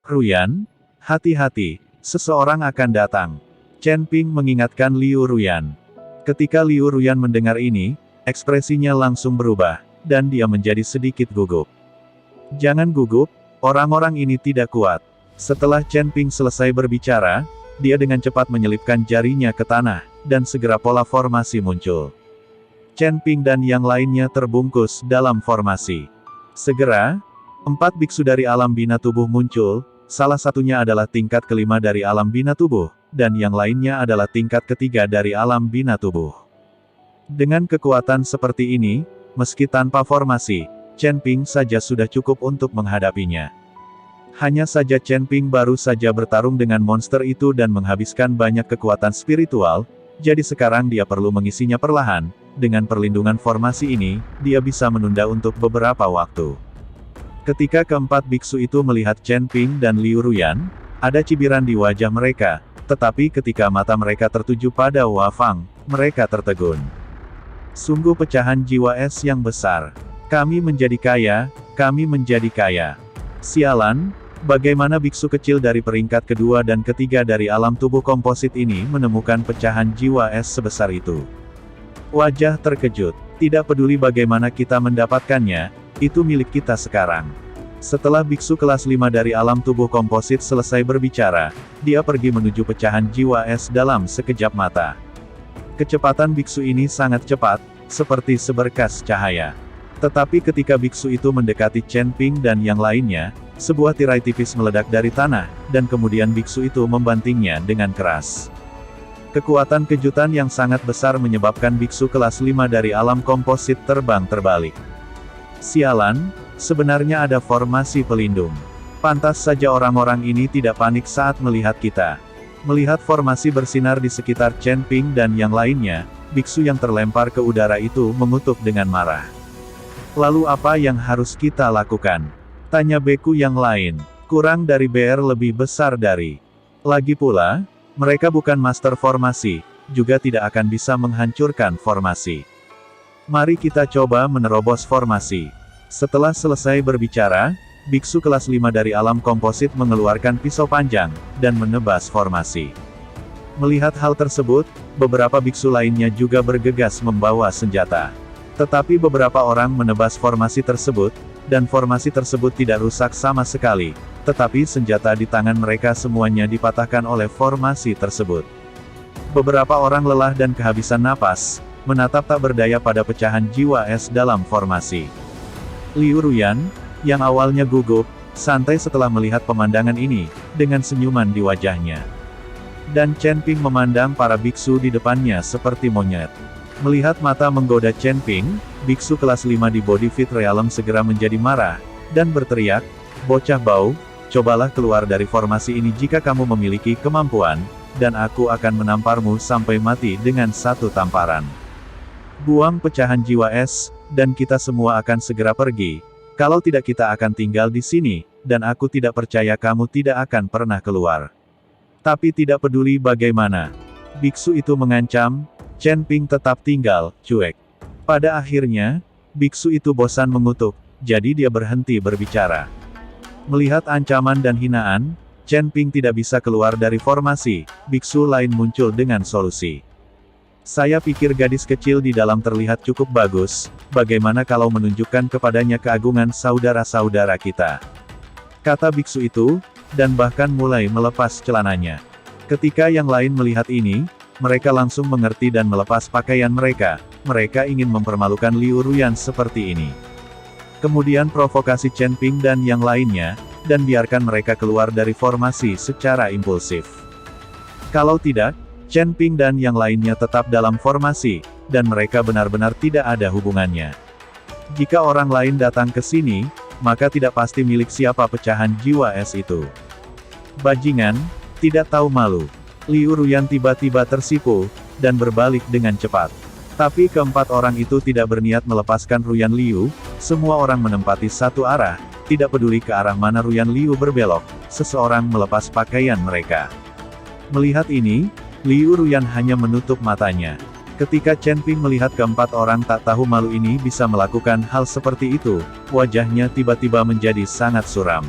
Ruyan, hati-hati, seseorang akan datang. Chen Ping mengingatkan Liu Ruyan. Ketika Liu Ruyan mendengar ini, ekspresinya langsung berubah, dan dia menjadi sedikit gugup. Jangan gugup, orang-orang ini tidak kuat. Setelah Chen Ping selesai berbicara, dia dengan cepat menyelipkan jarinya ke tanah, dan segera pola formasi muncul. Chen Ping dan yang lainnya terbungkus dalam formasi. Segera, 4 biksu dari alam bina tubuh muncul, salah satunya adalah tingkat kelima dari alam bina tubuh, dan yang lainnya adalah tingkat ketiga dari alam bina tubuh. Dengan kekuatan seperti ini, meski tanpa formasi, Chen Ping saja sudah cukup untuk menghadapinya. Hanya saja Chen Ping baru saja bertarung dengan monster itu dan menghabiskan banyak kekuatan spiritual, jadi sekarang dia perlu mengisinya perlahan. Dengan perlindungan formasi ini, dia bisa menunda untuk beberapa waktu. Ketika keempat biksu itu melihat Chen Ping dan Liu Ruyan, ada cibiran di wajah mereka, tetapi ketika mata mereka tertuju pada Hua Fang, mereka tertegun. Sungguh pecahan jiwa es yang besar. Kami menjadi kaya, kami menjadi kaya. Sialan, bagaimana biksu kecil dari peringkat kedua dan ketiga dari alam tubuh komposit ini menemukan pecahan jiwa es sebesar itu? Wajah terkejut. Tidak peduli bagaimana kita mendapatkannya, itu milik kita sekarang. Setelah biksu kelas 5 dari alam tubuh komposit selesai berbicara, dia pergi menuju pecahan jiwa es dalam sekejap mata. Kecepatan biksu ini sangat cepat, seperti seberkas cahaya. Tetapi ketika biksu itu mendekati Chen Ping dan yang lainnya, sebuah tirai tipis meledak dari tanah, dan kemudian biksu itu membantingnya dengan keras. Kekuatan kejutan yang sangat besar menyebabkan biksu kelas 5 dari alam komposit terbang terbalik. Sialan, sebenarnya ada formasi pelindung. Pantas saja orang-orang ini tidak panik saat melihat kita. Melihat formasi bersinar di sekitar Chen Ping dan yang lainnya, biksu yang terlempar ke udara itu mengutuk dengan marah. Lalu apa yang harus kita lakukan? Tanya beku yang lain. Kurang dari BR lebih besar dari. Lagi pula, mereka bukan master formasi, juga tidak akan bisa menghancurkan formasi. Mari kita coba menerobos formasi. Setelah selesai berbicara, biksu kelas 5 dari alam komposit mengeluarkan pisau panjang, dan menebas formasi. Melihat hal tersebut, beberapa biksu lainnya juga bergegas membawa senjata. Tetapi beberapa orang menebas formasi tersebut, dan formasi tersebut tidak rusak sama sekali, tetapi senjata di tangan mereka semuanya dipatahkan oleh formasi tersebut. Beberapa orang lelah dan kehabisan napas, menatap tak berdaya pada pecahan jiwa es dalam formasi. Liu Ruyan, yang awalnya gugup, santai setelah melihat pemandangan ini, dengan senyuman di wajahnya. Dan Chen Ping memandang para biksu di depannya seperti monyet. Melihat mata menggoda Chen Ping, biksu kelas 5 di Body Fit Realm segera menjadi marah, dan berteriak, "Bocah bau, cobalah keluar dari formasi ini jika kamu memiliki kemampuan, dan aku akan menamparmu sampai mati dengan satu tamparan. Buang pecahan jiwa es, dan kita semua akan segera pergi. Kalau tidak kita akan tinggal di sini, dan aku tidak percaya kamu tidak akan pernah keluar." Tapi tidak peduli bagaimana biksu itu mengancam, Chen Ping tetap tinggal, cuek. Pada akhirnya, biksu itu bosan mengutuk, jadi dia berhenti berbicara. Melihat ancaman dan hinaan, Chen Ping tidak bisa keluar dari formasi, biksu lain muncul dengan solusi. "Saya pikir gadis kecil di dalam terlihat cukup bagus, bagaimana kalau menunjukkan kepadanya keagungan saudara-saudara kita?" kata biksu itu, dan bahkan mulai melepas celananya. Ketika yang lain melihat ini, mereka langsung mengerti dan melepas pakaian mereka. Mereka ingin mempermalukan Liu Ruyan seperti ini. Kemudian provokasi Chen Ping dan yang lainnya, dan biarkan mereka keluar dari formasi secara impulsif. Kalau tidak, Chen Ping dan yang lainnya tetap dalam formasi, dan mereka benar-benar tidak ada hubungannya. Jika orang lain datang ke sini, maka tidak pasti milik siapa pecahan jiwa es itu. Bajingan, tidak tahu malu. Liu Ruyan tiba-tiba tersipu, dan berbalik dengan cepat. Tapi keempat orang itu tidak berniat melepaskan Ruyan Liu, semua orang menempati satu arah, tidak peduli ke arah mana Ruyan Liu berbelok, seseorang melepas pakaian mereka. Melihat ini, Liu Ruyan hanya menutup matanya. Ketika Chen Ping melihat keempat orang tak tahu malu ini bisa melakukan hal seperti itu, wajahnya tiba-tiba menjadi sangat suram.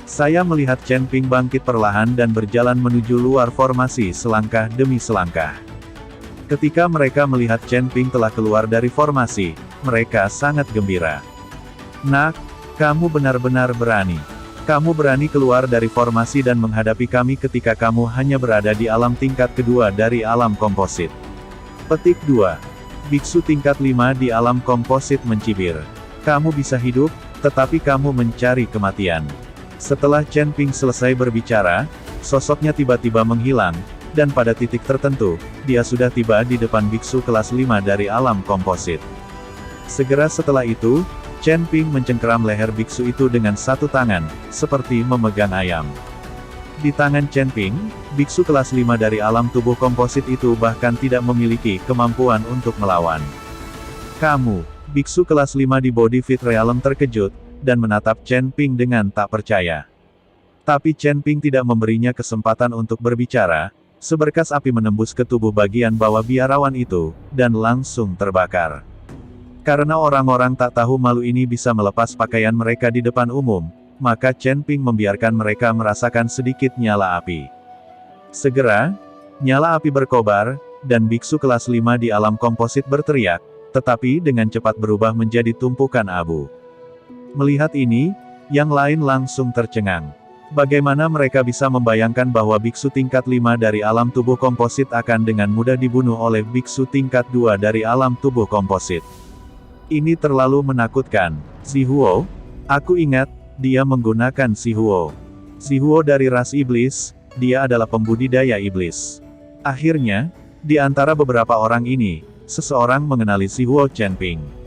Saya melihat Chen Ping bangkit perlahan dan berjalan menuju luar formasi selangkah demi selangkah. Ketika mereka melihat Chen Ping telah keluar dari formasi, mereka sangat gembira. "Nak, kamu benar-benar berani. Kamu berani keluar dari formasi dan menghadapi kami ketika kamu hanya berada di alam tingkat kedua dari alam komposit." Petik 2. Biksu tingkat 5 di alam komposit mencibir. "Kamu bisa hidup, tetapi kamu mencari kematian." Setelah Chen Ping selesai berbicara, sosoknya tiba-tiba menghilang, dan pada titik tertentu, dia sudah tiba di depan biksu kelas 5 dari alam komposit. Segera setelah itu, Chen Ping mencengkeram leher biksu itu dengan satu tangan, seperti memegang ayam. Di tangan Chen Ping, biksu kelas 5 dari alam tubuh komposit itu bahkan tidak memiliki kemampuan untuk melawan. "Kamu," biksu kelas 5 di Body Fit Realm terkejut, dan menatap Chen Ping dengan tak percaya. Tapi Chen Ping tidak memberinya kesempatan untuk berbicara, seberkas api menembus ke tubuh bagian bawah biarawan itu, dan langsung terbakar. Karena orang-orang tak tahu malu ini bisa melepas pakaian mereka di depan umum, maka Chen Ping membiarkan mereka merasakan sedikit nyala api. Segera, nyala api berkobar, dan biksu kelas 5 di alam komposit berteriak, tetapi dengan cepat berubah menjadi tumpukan abu. Melihat ini, yang lain langsung tercengang. Bagaimana mereka bisa membayangkan bahwa biksu tingkat 5 dari alam tubuh komposit akan dengan mudah dibunuh oleh biksu tingkat 2 dari alam tubuh komposit? Ini terlalu menakutkan. Zihuo? Aku ingat, dia menggunakan Zihuo. Zihuo dari ras iblis, dia adalah pembudidaya iblis. Akhirnya, di antara beberapa orang ini, seseorang mengenali Zihuo Chen Ping.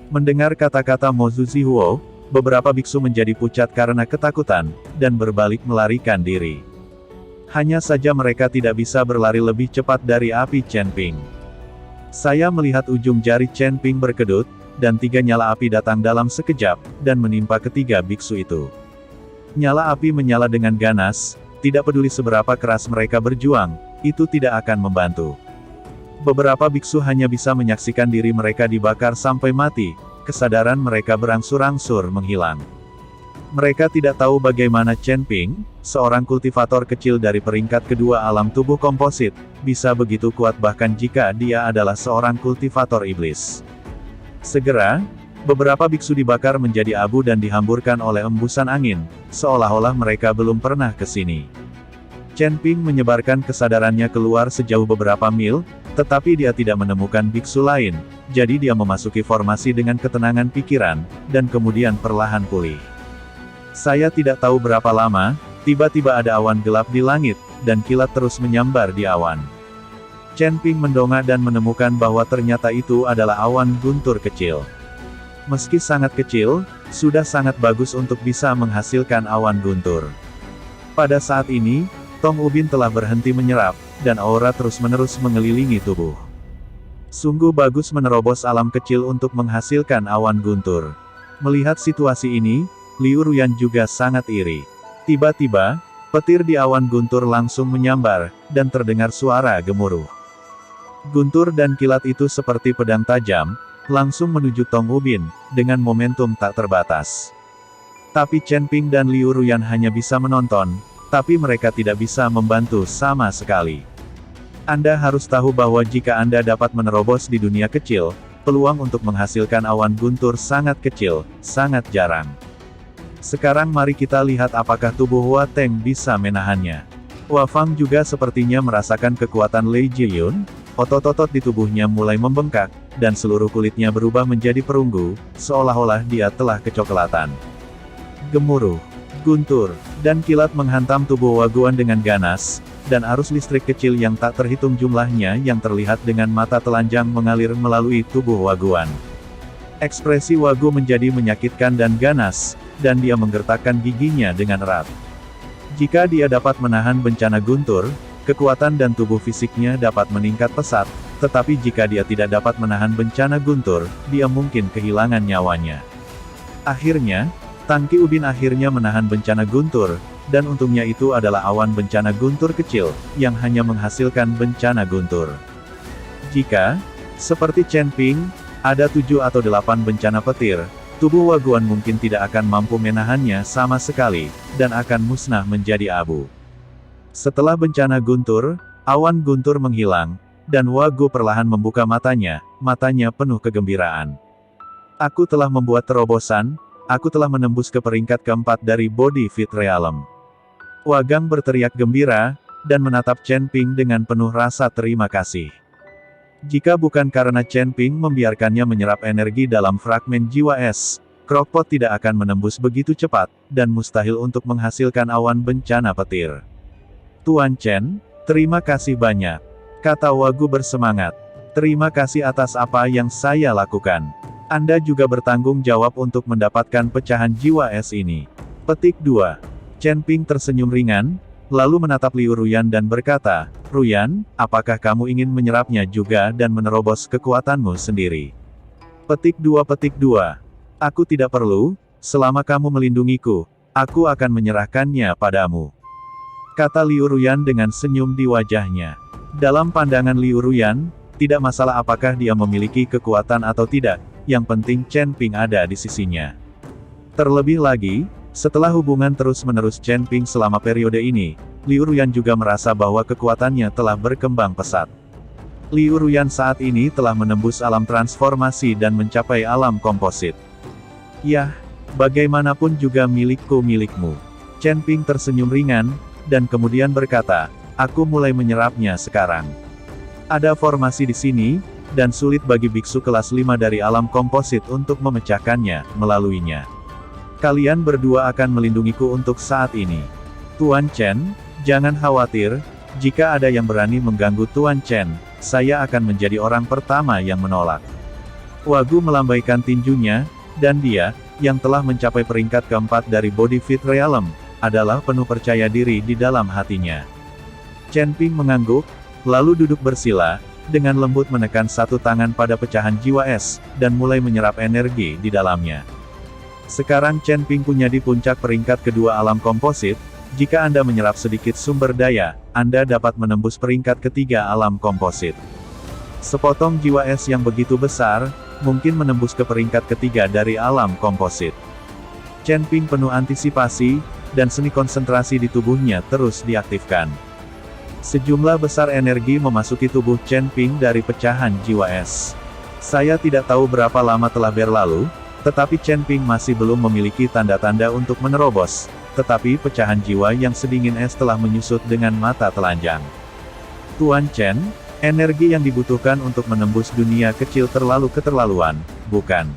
Mendengar kata-kata Mozu Zihuo, beberapa biksu menjadi pucat karena ketakutan, dan berbalik melarikan diri. Hanya saja mereka tidak bisa berlari lebih cepat dari api Chen Ping. Saya melihat ujung jari Chen Ping berkedut, dan 3 nyala api datang dalam sekejap, dan menimpa ketiga biksu itu. Nyala api menyala dengan ganas, tidak peduli seberapa keras mereka berjuang, itu tidak akan membantu. Beberapa biksu hanya bisa menyaksikan diri mereka dibakar sampai mati, kesadaran mereka berangsur-angsur menghilang. Mereka tidak tahu bagaimana Chen Ping, seorang kultivator kecil dari peringkat kedua alam tubuh komposit, bisa begitu kuat bahkan jika dia adalah seorang kultivator iblis. Segera, beberapa biksu dibakar menjadi abu dan dihamburkan oleh embusan angin, seolah-olah mereka belum pernah ke sini. Chen Ping menyebarkan kesadarannya keluar sejauh beberapa mil, tetapi dia tidak menemukan biksu lain, jadi dia memasuki formasi dengan ketenangan pikiran, dan kemudian perlahan pulih. Saya tidak tahu berapa lama, tiba-tiba ada awan gelap di langit, dan kilat terus menyambar di awan. Chen Ping mendongak dan menemukan bahwa ternyata itu adalah awan guntur kecil. Meski sangat kecil, sudah sangat bagus untuk bisa menghasilkan awan guntur. Pada saat ini, Tong Ubin telah berhenti menyerap, dan aura terus-menerus mengelilingi tubuh. Sungguh bagus menerobos alam kecil untuk menghasilkan awan guntur. Melihat situasi ini, Liu Ruyan juga sangat iri. Tiba-tiba, petir di awan guntur langsung menyambar, dan terdengar suara gemuruh. Guntur dan kilat itu seperti pedang tajam, langsung menuju Tong Ubin, dengan momentum tak terbatas. Tapi Chen Ping dan Liu Ruyan hanya bisa menonton, tapi mereka tidak bisa membantu sama sekali. Anda harus tahu bahwa jika Anda dapat menerobos di dunia kecil, peluang untuk menghasilkan awan guntur sangat kecil, sangat jarang. Sekarang mari kita lihat apakah tubuh Hua Teng bisa menahannya. Hua Fang juga sepertinya merasakan kekuatan Lei Jiyun, otot-otot di tubuhnya mulai membengkak, dan seluruh kulitnya berubah menjadi perunggu, seolah-olah dia telah kecoklatan. Gemuruh, guntur, dan kilat menghantam tubuh Waguan dengan ganas, dan arus listrik kecil yang tak terhitung jumlahnya yang terlihat dengan mata telanjang mengalir melalui tubuh Waguan. Ekspresi Wagu menjadi menyakitkan dan ganas, dan dia menggertakkan giginya dengan erat. Jika dia dapat menahan bencana guntur, kekuatan dan tubuh fisiknya dapat meningkat pesat, tetapi jika dia tidak dapat menahan bencana guntur, dia mungkin kehilangan nyawanya. Akhirnya, Tangki Ubin akhirnya menahan bencana guntur, dan untungnya itu adalah awan bencana guntur kecil, yang hanya menghasilkan bencana guntur. Jika, seperti Chen Ping, ada 7 atau 8 bencana petir, tubuh Waguan mungkin tidak akan mampu menahannya sama sekali, dan akan musnah menjadi abu. Setelah bencana guntur, awan guntur menghilang, dan Wagu perlahan membuka matanya penuh kegembiraan. Aku telah membuat terobosan, aku telah menembus ke peringkat keempat dari Body Fit Realm. Wagang berteriak gembira, dan menatap Chen Ping dengan penuh rasa terima kasih. Jika bukan karena Chen Ping membiarkannya menyerap energi dalam fragmen jiwa es, Crockpot tidak akan menembus begitu cepat, dan mustahil untuk menghasilkan awan bencana petir. Tuan Chen, terima kasih banyak, kata Wagu bersemangat. Terima kasih atas apa yang saya lakukan. Anda juga bertanggung jawab untuk mendapatkan pecahan jiwa es ini. Petik 2. Chen Ping tersenyum ringan, lalu menatap Liu Ruyan dan berkata, Ruyan, apakah kamu ingin menyerapnya juga dan menerobos kekuatanmu sendiri? Petik 2. Aku tidak perlu, selama kamu melindungiku, aku akan menyerahkannya padamu, kata Liu Ruyan dengan senyum di wajahnya. Dalam pandangan Liu Ruyan, tidak masalah apakah dia memiliki kekuatan atau tidak, yang penting Chen Ping ada di sisinya. Terlebih lagi, setelah hubungan terus-menerus Chen Ping selama periode ini, Liu Ruyan juga merasa bahwa kekuatannya telah berkembang pesat. Liu Ruyan saat ini telah menembus alam transformasi dan mencapai alam komposit. Yah, bagaimanapun juga milikmu. Chen Ping tersenyum ringan, dan kemudian berkata, aku mulai menyerapnya sekarang. Ada formasi di sini, dan sulit bagi biksu kelas 5 dari alam komposit untuk memecahkannya, melaluinya. Kalian berdua akan melindungiku untuk saat ini. Tuan Chen, jangan khawatir, jika ada yang berani mengganggu Tuan Chen, saya akan menjadi orang pertama yang menolak. Wagu melambaikan tinjunya, dan dia, yang telah mencapai peringkat keempat dari Body Fit Realm, adalah penuh percaya diri di dalam hatinya. Chen Ping mengangguk, lalu duduk bersila, dengan lembut menekan satu tangan pada pecahan jiwa es, dan mulai menyerap energi di dalamnya. Sekarang Chen Ping punya di puncak peringkat kedua alam komposit. Jika Anda menyerap sedikit sumber daya, Anda dapat menembus peringkat ketiga alam komposit. Sepotong jiwa es yang begitu besar, mungkin menembus ke peringkat ketiga dari alam komposit. Chen Ping penuh antisipasi, dan seni konsentrasi di tubuhnya terus diaktifkan. Sejumlah besar energi memasuki tubuh Chen Ping dari pecahan jiwa es. Saya tidak tahu berapa lama telah berlalu, tetapi Chen Ping masih belum memiliki tanda-tanda untuk menerobos, tetapi pecahan jiwa yang sedingin es telah menyusut dengan mata telanjang. Tuan Chen, energi yang dibutuhkan untuk menembus dunia kecil terlalu keterlaluan, bukan?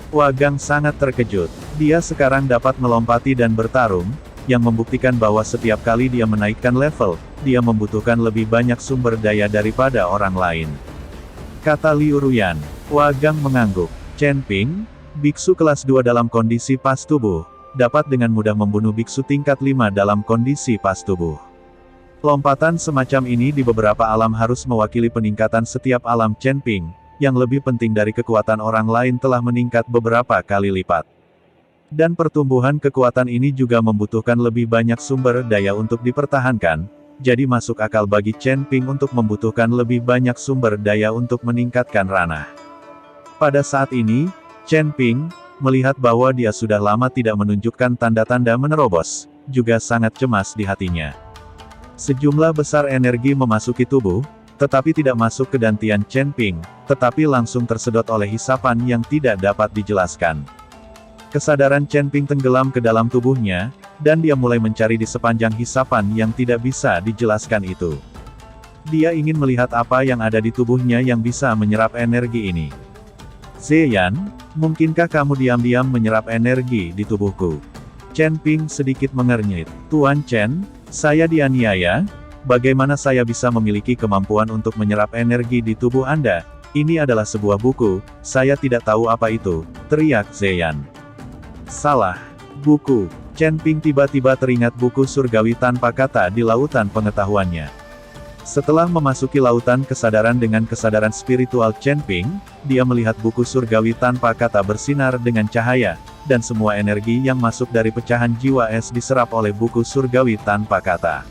Wagang sangat terkejut. Dia sekarang dapat melompati dan bertarung, yang membuktikan bahwa setiap kali dia menaikkan level, dia membutuhkan lebih banyak sumber daya daripada orang lain. Kata Liu Ruyan. Wagang mengangguk. Chen Ping, biksu kelas 2 dalam kondisi pas tubuh, dapat dengan mudah membunuh biksu tingkat 5 dalam kondisi pas tubuh. Lompatan semacam ini di beberapa alam harus mewakili peningkatan setiap alam Chen Ping, yang lebih penting dari kekuatan orang lain telah meningkat beberapa kali lipat. Dan pertumbuhan kekuatan ini juga membutuhkan lebih banyak sumber daya untuk dipertahankan, jadi masuk akal bagi Chen Ping untuk membutuhkan lebih banyak sumber daya untuk meningkatkan ranah. Pada saat ini, Chen Ping, melihat bahwa dia sudah lama tidak menunjukkan tanda-tanda menerobos, juga sangat cemas di hatinya. Sejumlah besar energi memasuki tubuh, tetapi tidak masuk ke dantian Chen Ping, tetapi langsung tersedot oleh hisapan yang tidak dapat dijelaskan. Kesadaran Chen Ping tenggelam ke dalam tubuhnya, dan dia mulai mencari di sepanjang hisapan yang tidak bisa dijelaskan itu. Dia ingin melihat apa yang ada di tubuhnya yang bisa menyerap energi ini. Zeyan, mungkinkah kamu diam-diam menyerap energi di tubuhku? Chen Ping sedikit mengernyit. Tuan Chen, saya dianiaya? Bagaimana saya bisa memiliki kemampuan untuk menyerap energi di tubuh Anda? Ini adalah sebuah buku, saya tidak tahu apa itu, teriak Zeyan. Salah. Buku. Chen Ping tiba-tiba teringat buku surgawi tanpa kata di lautan pengetahuannya. Setelah memasuki lautan kesadaran dengan kesadaran spiritual Chen Ping, dia melihat buku surgawi tanpa kata bersinar dengan cahaya, dan semua energi yang masuk dari pecahan jiwa es diserap oleh buku surgawi tanpa kata.